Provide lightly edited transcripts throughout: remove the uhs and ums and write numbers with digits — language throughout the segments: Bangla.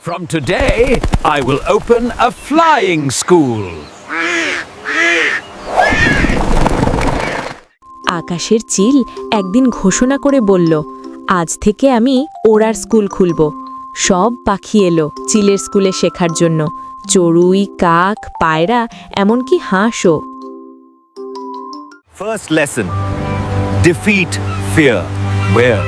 From today, I will open a flying school. আকাশের চিল একদিন ঘোষণা করে বলল, আজ থেকে আমি ওড়ার স্কুল খুলব। সব পাখি এলো চিলের স্কুলে শেখার জন্য, চড়ুই, কাক, পায়রা, এমনকি হাঁসও। First lesson: defeat fear. Where?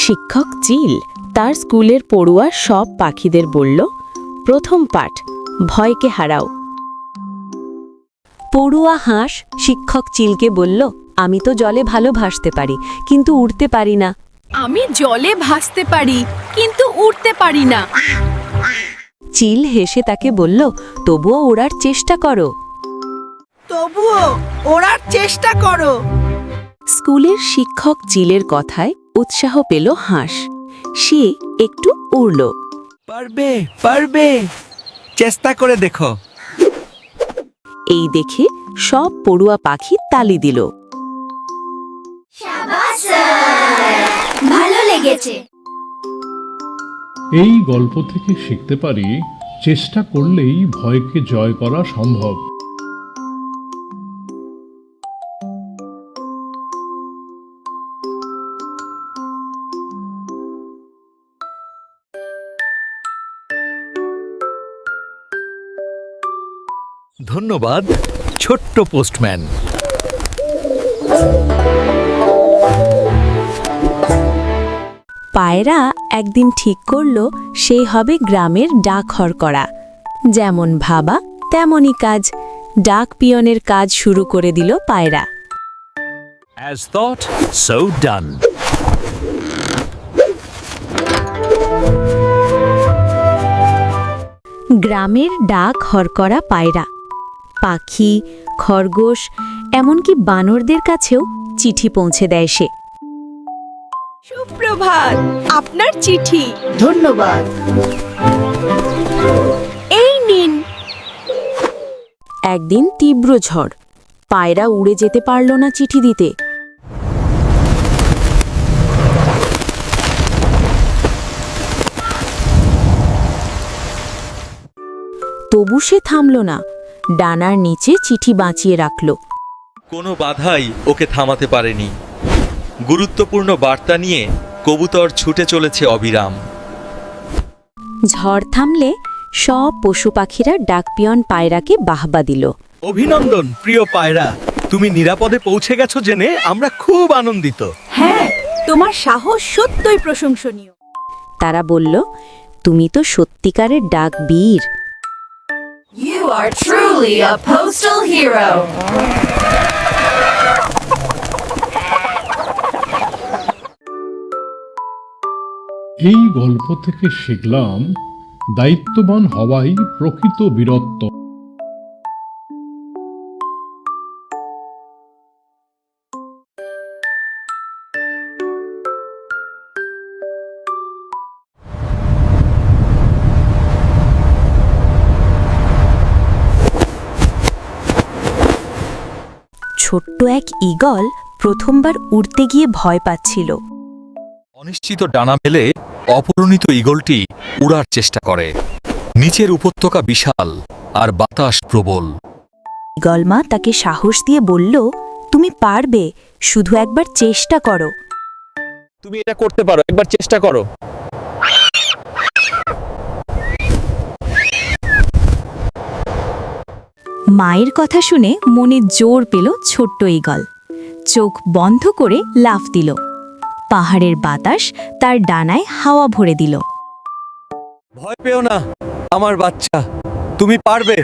শিক্ষক চিল তার স্কুলের পড়ুয়া সব পাখিদের বলল, প্রথম পাঠ, ভয়কে হারাও। পড়ুয়া হাঁস শিক্ষক চিলকে বলল, আমি তো জলে ভালো ভাসতে পারি, কিন্তু উড়তে পারি না। আমি জলে ভাসতে পারি, কিন্তু উড়তে পারি না। চিল হেসে তাকে বলল, তবুও ওড়ার চেষ্টা করো। তবুও ওড়ার চেষ্টা করো। স্কুলের শিক্ষক চিলের কথায় উৎসাহ পেল হাঁস। সে একটু উড়ল। পারবে, পারবে, চেষ্টা করে দেখো। এই দেখে সব পড়ুয়া পাখি তালি দিল। ভালো লেগেছে। এই গল্প থেকে শিখতে পারি, চেষ্টা করলেই ভয়কে জয় করা সম্ভব। ধন্যবাদ ছোট্ট পোস্টম্যান। পায়রা একদিন ঠিক করল সে হবে গ্রামের ডাকঘর করা। যেমন ভাবা তেমনই কাজ। ডাক পিয়নের কাজ শুরু করে দিল পায়রা। As thought, so done. গ্রামের ডাক হর করা পায়রা পাখি, খরগোশ, এমনকি বানরদের কাছেও চিঠি পৌঁছে দেয় সে। সুপ্রভাত, আপনার চিঠি। ধন্যবাদ। এই নিন। একদিন তীব্র ঝড়, পায়রা উড়ে যেতে পারল না চিঠি দিতে। তবু সে থামল না, ডানার নিচে চিঠি বাঁচিয়ে রাখল। কোনো বাধাই ওকে থামাতে পারেনি। গুরুত্বপূর্ণ বার্তা নিয়ে কবুতর ছুটে চলেছে অবিরাম। ঝড় থামলে সব পশু পাখিরা ডাকপিয়ন পায়রাকে বাহবা দিল। অভিনন্দন প্রিয় পায়রা, তুমি নিরাপদে পৌঁছে গেছো জেনে আমরা খুব আনন্দিত। হ্যাঁ, তোমার সাহস সত্যই প্রশংসনীয়। তারা বলল, তুমি তো সত্যিকারের ডাকবীর। You are truly a postal hero. এই গল্প থেকে শিখলাম, দায়িত্ববান হওয়াই প্রকৃত বীরত্ব। ছোট্ট এক ঈগল প্রথমবার উড়তে গিয়ে ভয় পাচ্ছিল। অনিশ্চিত ডানা মেলে অপরিণত ঈগলটি উড়ার চেষ্টা করে। নিচের উপত্যকা বিশাল আর বাতাস প্রবল। ঈগল মা তাকে সাহস দিয়ে বলল, তুমি পারবে, শুধু একবার চেষ্টা করো। তুমি এটা করতে পারো, একবার চেষ্টা করো। মায়ের কথা শুনে মনে জোর পেল ছোট্ট ঈগল। চোখ বন্ধ করে লাফ দিল। পাহাড়ের বাতাস তার ডানায় হাওয়া ভরে দিল। ভয় পেও না আমার বাচ্চা, তুমি পারবে,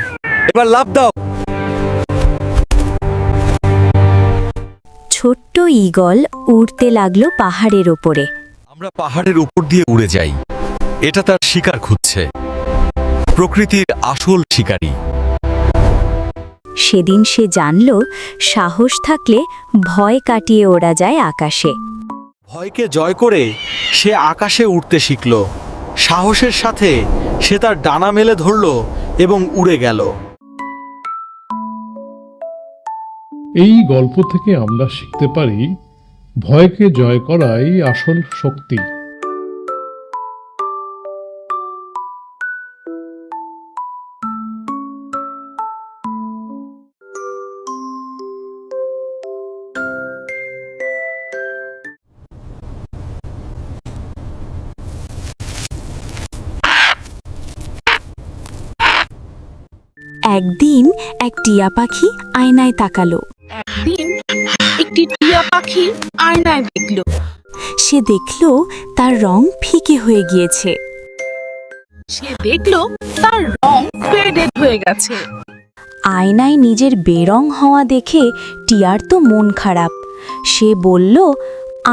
এবার লাফ দাও। ছোট্ট ঈগল উড়তে লাগলো পাহাড়ের ওপরে। আমরা পাহাড়ের উপর দিয়ে উড়ে যাই। এটা তার শিকার খুঁজছে, প্রকৃতির আসল শিকারী। সেদিন সে জানল, সাহস থাকলে ভয় কাটিয়ে ওড়া যায় আকাশে। ভয়কে জয় করে সে আকাশে উঠতে শিখল। সাহসের সাথে সে তার ডানা মেলে ধরল এবং উড়ে গেল। এই গল্প থেকে আমরা শিখতে পারি, ভয়কে জয় করাই আসল শক্তি। একদিন এক টিয়া পাখি আয়নায় তাকালো। একদিন একটি টিয়া পাখি আয়নায় দেখলো। সে দেখলো তার রং ফিকে হয়ে গিয়েছে। সে দেখলো তার রং ফেডেড হয়ে গেছে। আয়নায় নিজের বেরং হওয়া দেখে টিয়ার তো মন খারাপ। সে বলল,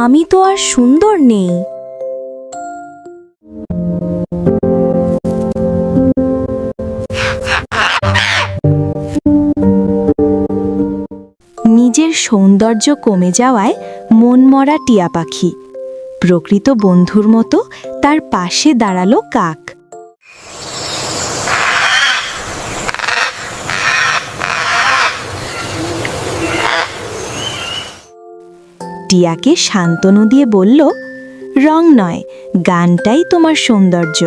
আমি তো আর সুন্দর নেই। নিজের সৌন্দর্য কমে যাওয়ায় মনমরা টিয়া পাখি প্রকৃত বন্ধুর মতো তার পাশে দাঁড়ালো কাক। টিয়াকে সান্ত্বনা দিয়ে বলল, রং নয়, গানটাই তোমার সৌন্দর্য।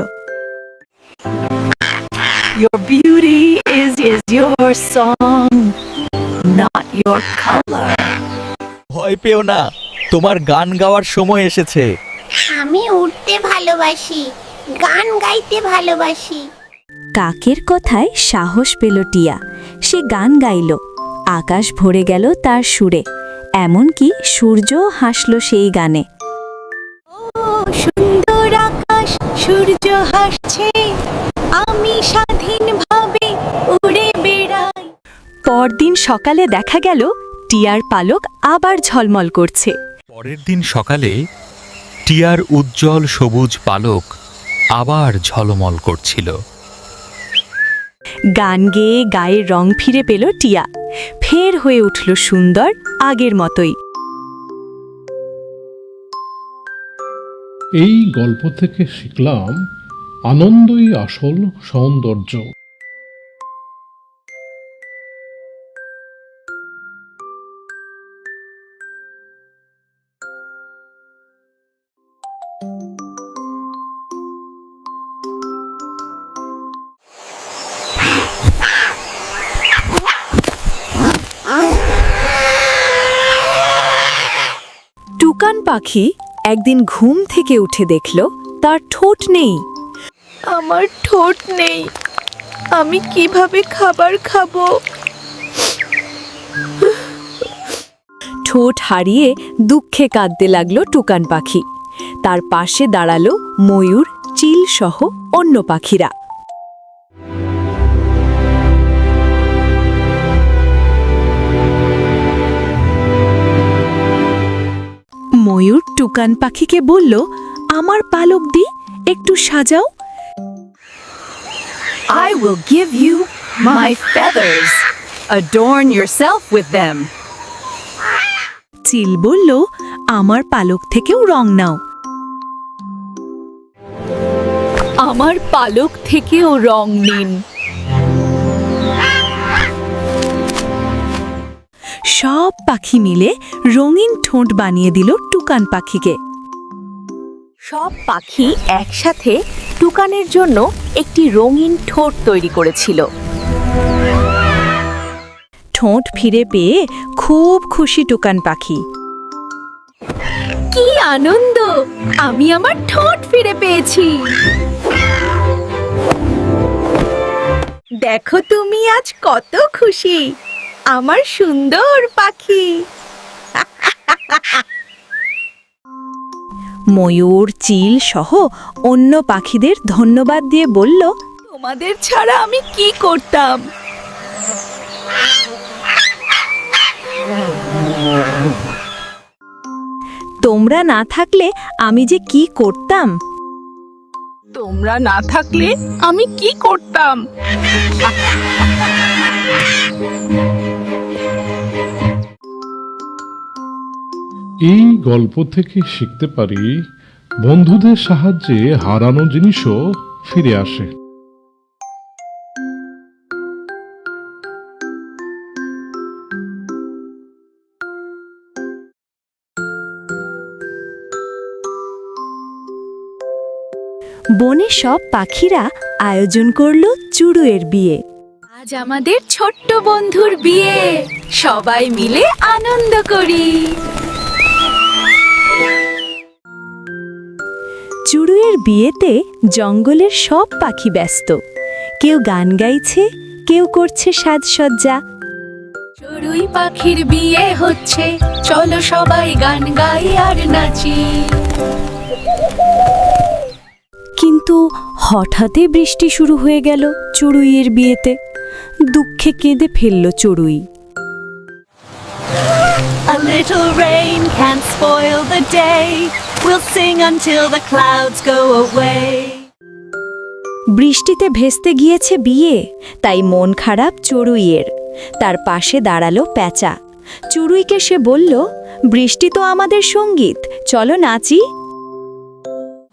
Your beauty is your song, not your color. ভয় পেও না, তোমার গান গাওয়ার সময় এসেছে। আমি উড়তে ভালোবাসি, গান গাইতে ভালোবাসি। কাকের কথায় সাহস পেল টিয়া। সে গান গাইল, আকাশ ভরে গেল তার সুরে। এমনকি সূর্যও হাসল সেই গানে। সুন্দর আকাশ, সূর্য হাসছে, আমি স্বাধীনভাবে উড়ে বেড়াই। পরদিন সকালে দেখা গেল টিয়ার পালক আবার ঝলমল করছে। পরের দিন সকালে টিয়ার উজ্জ্বল সবুজ পালক আবার ঝলমল করছিল। গান গেয়ে গায়ের রং ফিরে পেল টিয়া। ফের হয়ে উঠল সুন্দর, আগের মতোই। এই গল্প থেকে শিখলাম, আনন্দই আসল সৌন্দর্য। টুকান পাখি একদিন ঘুম থেকে উঠে দেখল তার ঠোঁট নেই। আমার ঠোঁট নেই, আমি কিভাবে খাবার খাবো? ঠোঁট হারিয়ে দুঃখে কাঁদতে লাগলো টুকান পাখি। তার পাশে দাঁড়ালো ময়ূর, চিল সহ অন্য পাখিরা। ময়ূর টুকান পাখিকে বলল, আমার পালক দি, একটু সাজাও। I will give you my feathers. Adorn yourself with them. চিল বলল, আমার পালক থেকেও রং নাও। আমার পালক থেকেও রং নিন। সব পাখি মিলে রঙিন ঠোঁট বানিয়ে দিল টুকান পাখিকে। সব পাখি একসাথে টুকানের জন্য একটি রঙিন ঠোঁট তৈরি করেছিল। ঠোঁট ফিরে পেয়ে খুব খুশি টুকান পাখি। কি আনন্দ! আমি আমার ঠোঁট ফিরে পেয়েছি। দেখো তুমি আজ কত খুশি, আমার সুন্দর পাখি। ময়ূর, চিল সহ অন্য পাখিদের ধন্যবাদ দিয়ে বলল, তোমাদের ছাড়া আমি কি করতাম? তোমরা না থাকলে আমি যে কি করতাম। তোমরা না থাকলে আমি কি করতাম? এই গল্প থেকে শিখতে পারি, বন্ধুদের সাহায্যে হারানো জিনিসও ফিরে আসে। বনে সব পাখিরা আয়োজন করলো চড়ুইয়ের বিয়ে। আজ আমাদের ছোট্ট বন্ধুর বিয়ে, সবাই মিলে আনন্দ করি। চড়ুইয়ের বিয়েতে জঙ্গলের সব পাখি ব্যস্ত। কেউ গান গাইছে, কেউ করছে সাজসজ্জা। চড়ুই পাখির বিয়ে হচ্ছে, চলো সবাই গান গাই আর নাচি। কিন্তু হঠাৎই বৃষ্টি শুরু হয়ে গেল চড়ুইয়ের বিয়েতে। দুঃখে কেঁদে ফেলল চড়ুই। A little rain can't spoil the day. We'll sing until the clouds go away. বৃষ্টিতে ভেস্তে গিয়েছে বিয়ে, তাই মন খারাপ চড়ুইয়ের। তার পাশে দাঁড়ালো প্যাঁচা। চড়ুইকে সে বলল, বৃষ্টি তো আমাদের সঙ্গীত, চলো নাচি।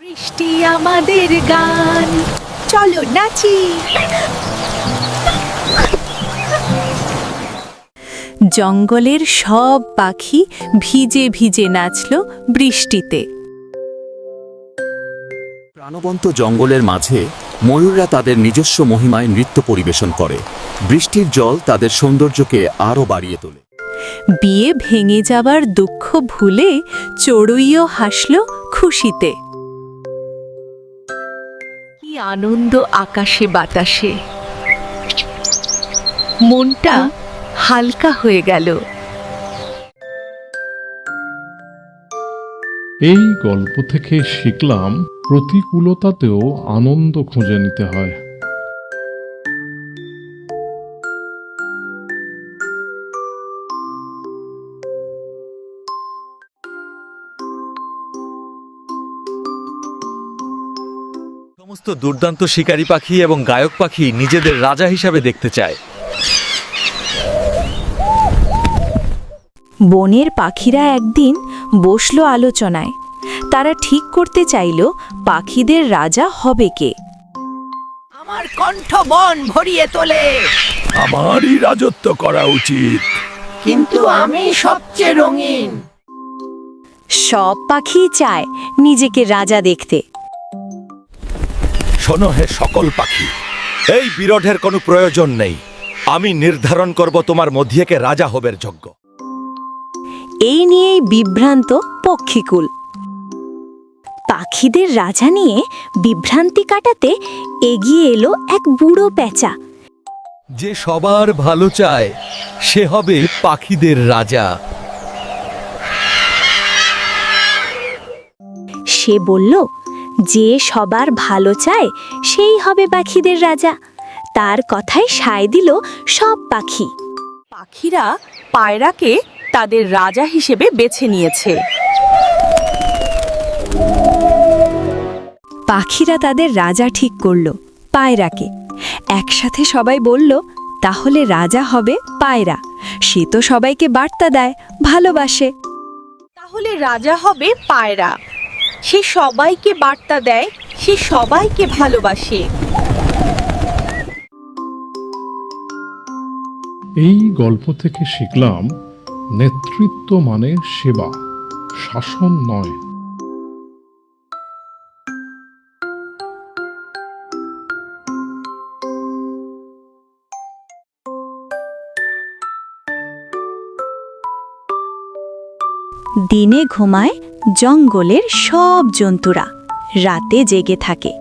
বৃষ্টি আমাদের গান, চলো নাচি। জঙ্গলের সব পাখি ভিজে ভিজে নাচল বৃষ্টিতে। প্রাণবন্ত জঙ্গলের মাঝে ময়ূররা তাদের নিজস্ব মহিমায় নৃত্য পরিবেশন করে। বৃষ্টির জল তাদের সৌন্দর্যকে আরও বাড়িয়ে তোলে। বিয়ে ভেঙে যাবার দুঃখ ভুলে চড়ুইও হাসল খুশিতে। কি আনন্দ আকাশে বাতাসে, মনটা হালকা হয়ে গেল। এই গল্প থেকে শিখলাম প্রতিকূলতাতেও আনন্দ খুঁজে নিতে হয়। সমস্ত দুর্দান্ত শিকারী পাখি এবং গায়ক পাখি নিজেদের রাজা হিসাবে দেখতে চায়। বনের পাখিরা একদিন বসলো আলোচনায়। তারা ঠিক করতে চাইল পাখিদের রাজা হবে কে। আমার কণ্ঠ বন ভরিয়ে তোলে, আমারই রাজত্ব করা উচিত। কিন্তু আমি সবচেয়ে রঙিন। সব পাখি চায় নিজেকে রাজা দেখতে। শোনো হে সকল পাখি, এই বিরোধের কোনো প্রয়োজন নেই। আমি নির্ধারণ করব তোমার মধ্যে কে রাজা হবের যোগ্য। এই নিয়েই বিভ্রান্ত পক্ষীকুল। পাখিদের রাজা নিয়ে বিভ্রান্তি কাটাতে এগিয়ে এলো এক বুড়ো প্যাঁচা। যে সবার ভালো চায় সে হবে পাখিদের রাজা। সে বলল, যে সবার ভালো চায় সেই হবে পাখিদের রাজা। তার কথায় সায় দিল সব পাখি। পাখিরা পায়রাকে তাদের রাজা হিসেবে বেছে নিয়েছে। পাখিরা তাদের রাজা ঠিক করলো, পায়রাকে। একসাথে সবাই বলল, তাহলে রাজা হবে পায়রা। সে তো সবাইকে বার্তা দেয়, ভালোবাসে। তাহলে রাজা হবে পায়রা, সে সবাইকে বার্তা দেয়, সে সবাইকে ভালোবাসে। এই গল্প থেকে শিখলাম নেতৃত্ব মানে সেবা, শাসন নয়। দিনে ঘুমায় জঙ্গলের সব জন্তুরা, রাতে জেগে থাকে।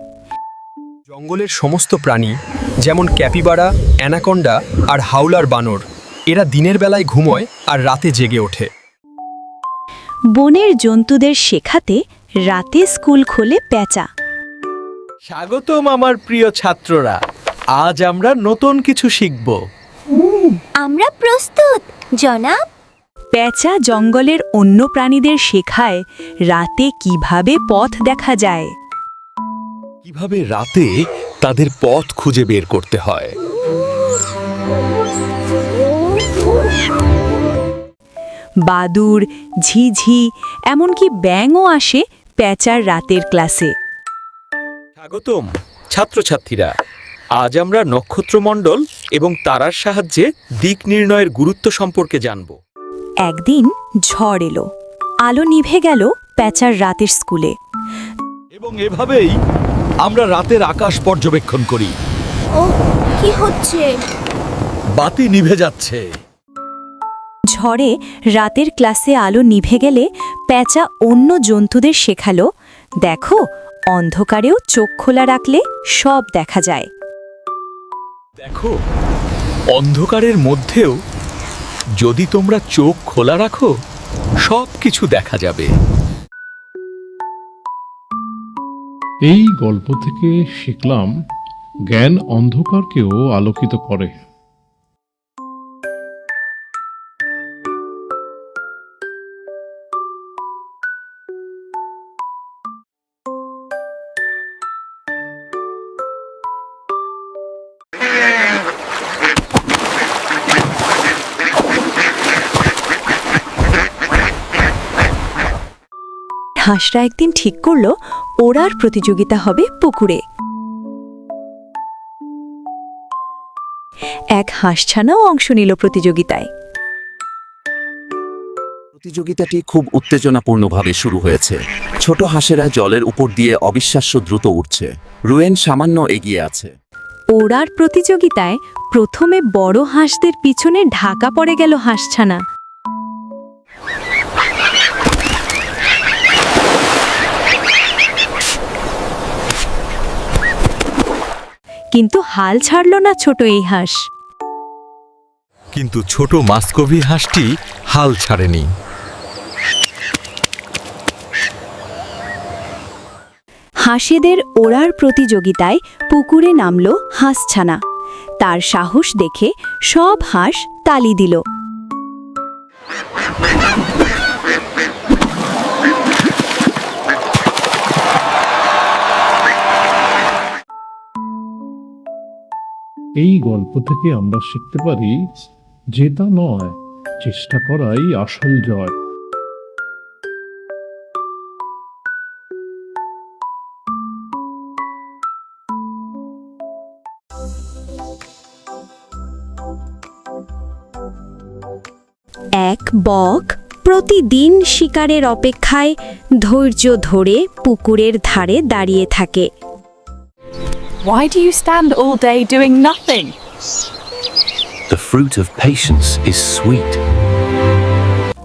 জঙ্গলের সমস্ত প্রাণী যেমন ক্যাপিবারা, অ্যানাকন্ডা আর হাওলার বানর, এরা দিনের বেলায় ঘুমোয় আর রাতে জেগে ওঠে। বনের জন্তুদের শেখাতে রাতে স্কুল খোলে প্যাঁচা। স্বাগতম আমার প্রিয় ছাত্ররা, আজ আমরা নতুন কিছু শিখব। আমরা প্রস্তুত জনাব। প্যাঁচা জঙ্গলের অন্য প্রাণীদের শেখায় রাতে কিভাবে পথ দেখা যায়। কিভাবে রাতে তাদের পথ খুঁজে বের করতে হয়। বাদুড়, ঝিঝি, এমনকি ব্যাঙও আসে প্যাঁচার রাতের ক্লাসে। স্বাগতম ছাত্রছাত্রীরা, আজ আমরা নক্ষত্রমণ্ডল এবং তারার সাহায্যে দিক নির্ণয়ের গুরুত্ব সম্পর্কে জানব। একদিন ঝড় এলো, আলো নিভে গেল প্যাঁচার রাতের স্কুলে। এবং এভাবেই আমরা রাতের আকাশ পর্যবেক্ষণ করি। ও কি হচ্ছে? বাতি নিভে যাচ্ছে। ঝড়ে রাতের ক্লাসে আলো নিভে গেলে প্যাঁচা অন্য জন্তুদের শেখালো, দেখো অন্ধকারেও চোখ খোলা রাখলে সব দেখা যায়। দেখো, অন্ধকারের মধ্যেও যদি তোমরা চোখ খোলা রাখো সব কিছু দেখা যাবে। এই গল্প থেকে শিখলাম জ্ঞান অন্ধকারকেও আলোকিত করে। হাঁসরা একদিন ঠিক করলো ওড়ার প্রতিযোগিতা হবে পুকুরে। এক হাঁসছানাও অংশ নিল প্রতিযোগিতায়। প্রতিযোগিতাটি খুব উত্তেজনাপূর্ণভাবে শুরু হয়েছে। ছোট হাঁসেরা জলের উপর দিয়ে অবিশ্বাস্য দ্রুত উঠছে। রুয়েন সামান্য এগিয়ে আছে। ওড়ার প্রতিযোগিতায় প্রথমে বড় হাঁসদের পিছনে ঢাকা পড়ে গেল হাঁসছানা। কিন্তু হাল ছাড়ল না ছোট এই হাঁস। কিন্তু ছোট মাস্কোভি হাঁসটি হাল ছাড়েনি। হাঁসেদের ওড়ার প্রতিযোগিতায় পুকুরে নামল হাঁসছানা। তার সাহস দেখে সব হাঁস তালি দিল। এই গল্প থেকে আমরা শিখতে পারি জেতা নয়, চেষ্টা করাই আসল জয়। এক বক প্রতিদিন শিকারের অপেক্ষায় ধৈর্য ধরে পুকুরের ধারে দাঁড়িয়ে থাকে। Why do you stand all day doing nothing? The fruit of patience is sweet.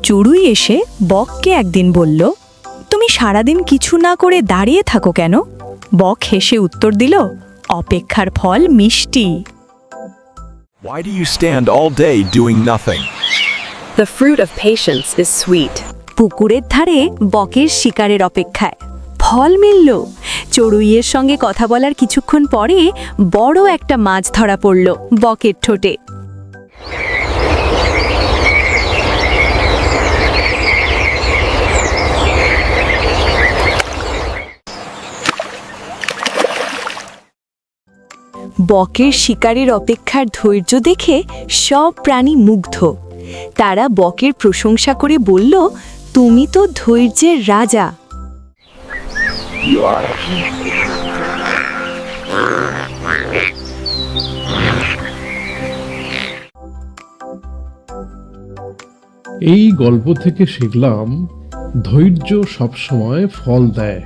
চড়ুই এসে বককে একদিন বলল, তুমি সারাদিন কিছু না করে দাঁড়িয়ে থাকো কেন? বক হেসে উত্তর দিল, অপেক্ষার ফল মিষ্টি। Why do you stand all day doing nothing? The fruit of patience is sweet. পুকুরের ধারে বকের শিকারের অপেক্ষায় ফল মিলল। চড়ুইয়ের সঙ্গে কথা বলার কিছুক্ষণ পরে বড় একটা মাছ ধরা পড়ল বকের ঠোঁটে। বকের শিকারের অপেক্ষার ধৈর্য দেখে সব প্রাণী মুগ্ধ। তারা বকের প্রশংসা করে বলল, তুমি তো ধৈর্যের রাজা। এই গল্প থেকে শিখলাম ধৈর্য সবসময় ফল দেয়।